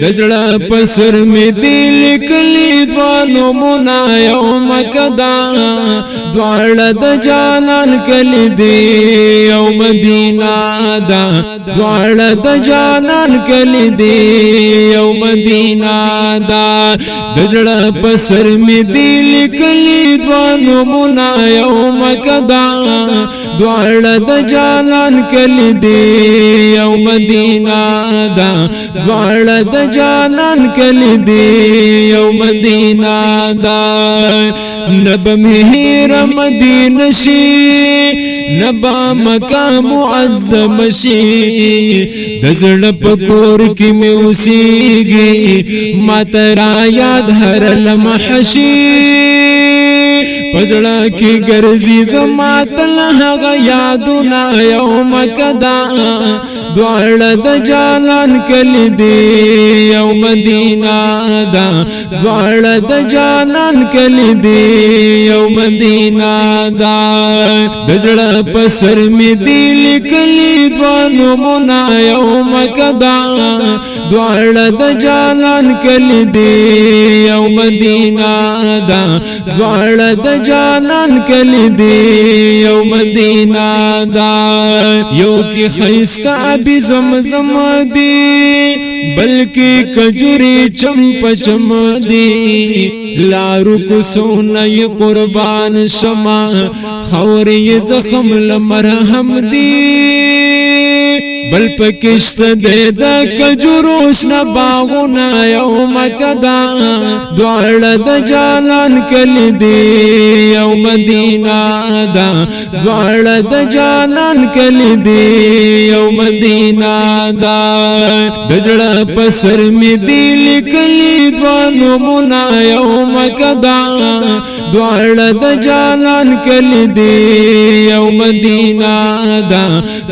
دزړه پسر می دل کلی دوانو منا یوم کدا دوړه د جانان کلی دی یو مدینہ دا دوړه د جانان کلی دی یو مدینہ دا دزړه پسر می دل کلی دوانو منا یوم کدا دوړه د جانان کلی دی یو مدینہ دا دوړه د جانان کلی دی یو مدینہ دا نب مهیر مدینہ شی نبا مکہ معظم شی دزړه پکور کی میوسیږي ماترا یاد هر لمحه شي پزړه کی ګرځي زماتل هغه یادونه یوم کدا دوړه د جانان کلی دی یو مدینہ دا دوړه د جانان کلی دی یو مدینہ دا دزړه پسر می دل کلی دوانو منا یوم کدا دوړه د جانان کلی دی یو مدینہ دا دوړه د جانان کلی دی یو مدینہ دا یو کی خیستا بی زمزم دی بلکی کجوری چمپ چم دی لارو کو سونای قربان شما خوری زخم لمرحم دی بل پکشت دے دا کجوروش نباغونا یوم کدا دوڑا دا جانان کلی دی یو مدینہ دا دوڑا دا جانان کلی دی یو مدینہ دا دزڑا پسر می دل کلی دوانو منا یوم کدا دوڑا دا جانان کلی دی یو مدینہ دا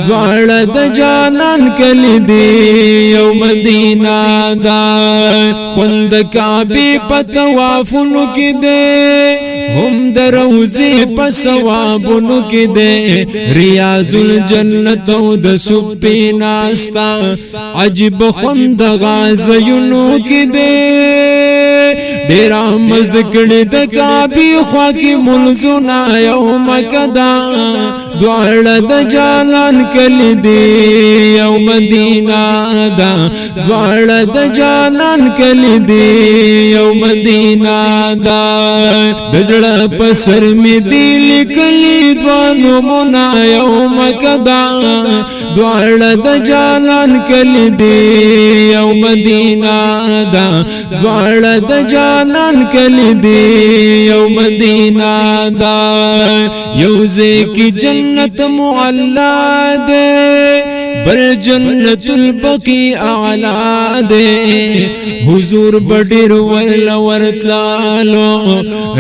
دوڑا دا جانان کلی دی یو مدینہ دا خوند کعبی پتوافنو کی دے هم در روزی پسوابنو کی دے ریاض الجنتو د سپی ناستا عجب خوند غازیونو کی دے ډیرا مزکړی د کعبی خوا کی منزونا یوم کدا دوړه د جانان کلی دی یو مدینہ دا دوړه د جانان کلی دی یو مدینہ دا دزړه پسر می دل کلی دوانو منا یوم کدا دوړه د جانان کلی دی یو مدینہ دا دوړه د جانان کلی دی یو مدینہ دا یوزے کی جنت معلا دے بل جنت البقی اعلا دے حضور بڑیر ورتلالو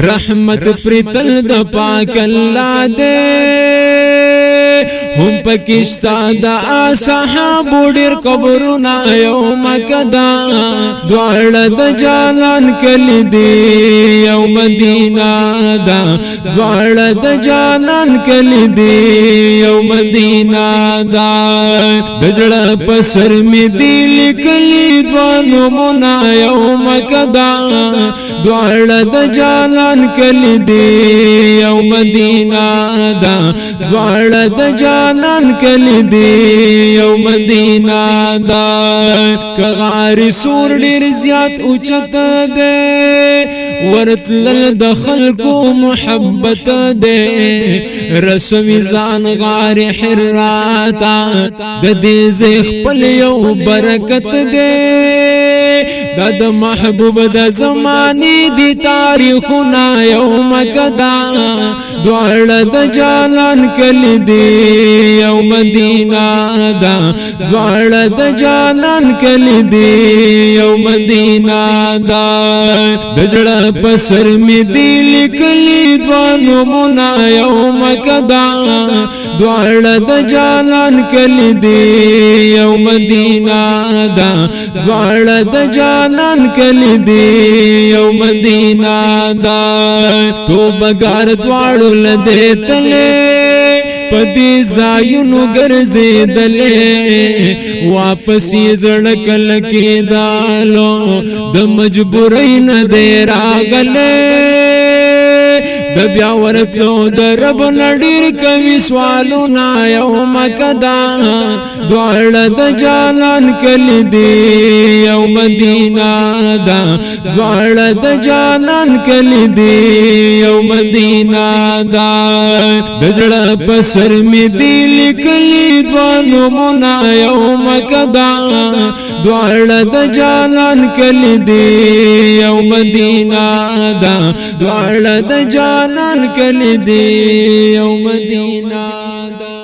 رحمت پریتل د پاک اللہ دے هم پکشتا دا صحابو ډیر قبرونه یوم کدا دوړه د جانان کلی دی یو مدینہ دا دوړه د جانان کلی دی یو مدینہ دا دزړه پسر می دل کلی دوانو منا یوم کدا دوړه د جانان کلی دی یو مدینہ دا دوړه د جانان کلی دی یو مدینہ دا کغاری سور ډیر زیات اوچت دے ورتلل د خلکو محبت دے رسوی زان غار حراتا د دې زخ پل یو برکت دے دا د محبوب د زمانی دی تاریخنا یوم کدا دوړه د جانان کلی دی یو مدینہ دا دوړه د جانان کلی دی یو مدینہ دا دزړه پسر می دل کلی دوانو منا یوم کدا دوړه د جانان کلی دی یو مدینہ دا دوړه د جانان کلی دی یو مدینہ دا تو بغار دوړو لدې تله پدی زایونو ګرځېدلې واپس یې زړه کله کېدالو د مجبورۍ نه دی راغلی د بیا ورکلو د رب نه ډېر کوي سوالونه یوم کدا دواړه د جانان کلي دي یو مدینه ده دواړه د جانان کلي دي یو مدینه ده د زړه په سر مې دي لیکلي دوه نومونه یوم کدا دواړه د جانان کلي دي یو مدینه ده دواړه د جانان کلی دی یو مدینہ دا